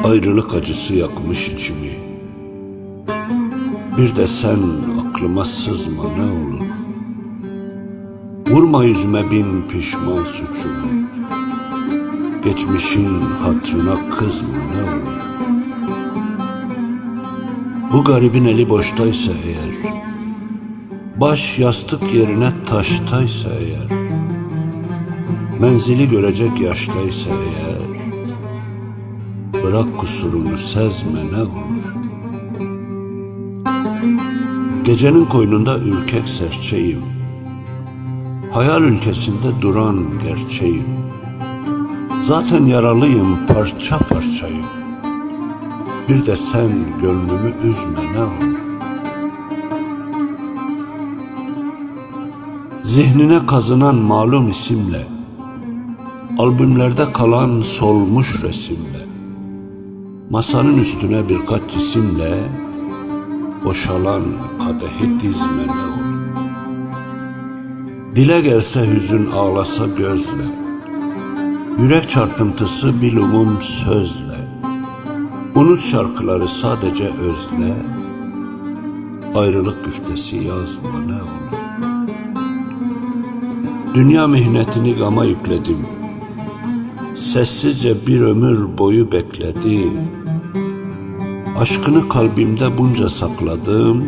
Ayrılık acısı yakmış içimi. Bir de sen aklıma sızma ne olur. Vurma yüzüme bin pişman suçumu. Geçmişin hatrına kızma ne olur. Bu garibin eli boştaysa eğer, baş yastık yerine taştaysa eğer, menzili görecek yaştaysa eğer, bırak kusurunu sezme ne olur. Gecenin koynunda ürkek serçeyim, hayal ülkesinde duran gerçeğim. Zaten yaralıyım, parça parçayım. Bir de sen gönlümü üzme ne olur. Zihnine kazınan malum isimle, albümlerde kalan solmuş resimle, masanın üstüne birkaç cisimle, boşalan kadehi dizme ne olur. Dile gelse hüzün ağlasa gözle, yürek çarpıntısı bir umum sözle, unut şarkıları sadece özle, ayrılık güftesi yazma ne olur. Dünya mihnetini gama yükledim, sessizce bir ömür boyu bekledim. Aşkını kalbimde bunca sakladım,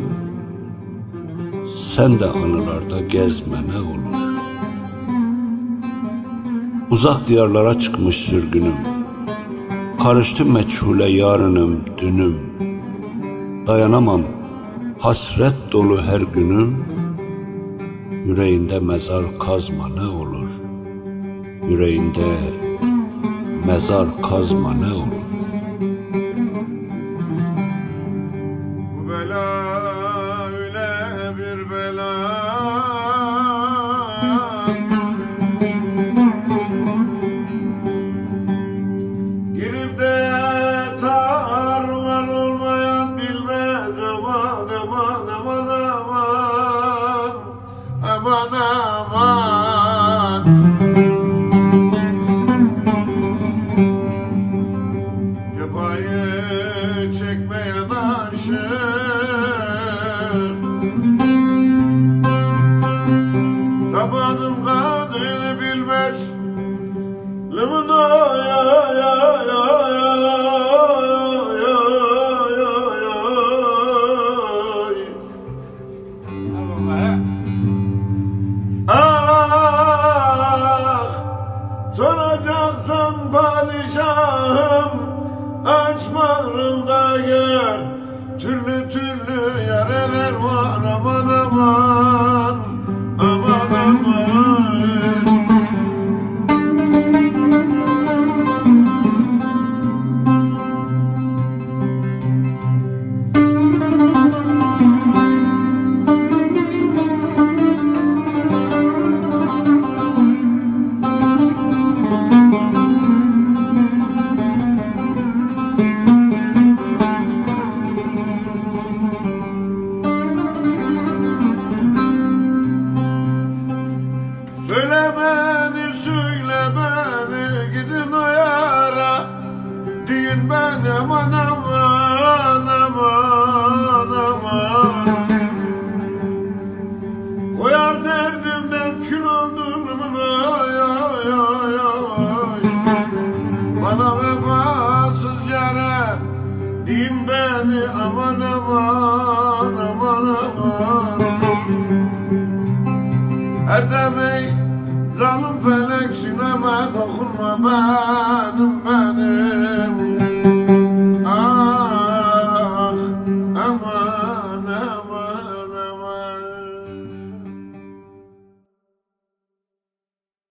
sen de anılarda gezme ne olur. Uzak diyarlara çıkmış sürgünüm, karıştı meçhule yarınım dünüm. Dayanamam hasret dolu her günüm, yüreğinde mezar kazma ne olur. Yüreğinde mezar kazma ne olur. Bu bela öyle bir bela, girip de tarlar olmayan bilmez aman aman aman aman aman aman. Cefayı çekmeyen aşık tabanın kadrini bilmez. Limona ya ya ya ya ya ya ah, soracaksan padişahım, aç bağrımda gör, türlü türlü yareler var aman aman aman aman. Söyle beni gidin o yara, deyin ben aman aman aman aman. O yar derdimden kül oldum ay ay ay ay. Bana vefasız yara, deyin beni aman aman aman aman. Erdem ey zalim felek, sineme dokunma benim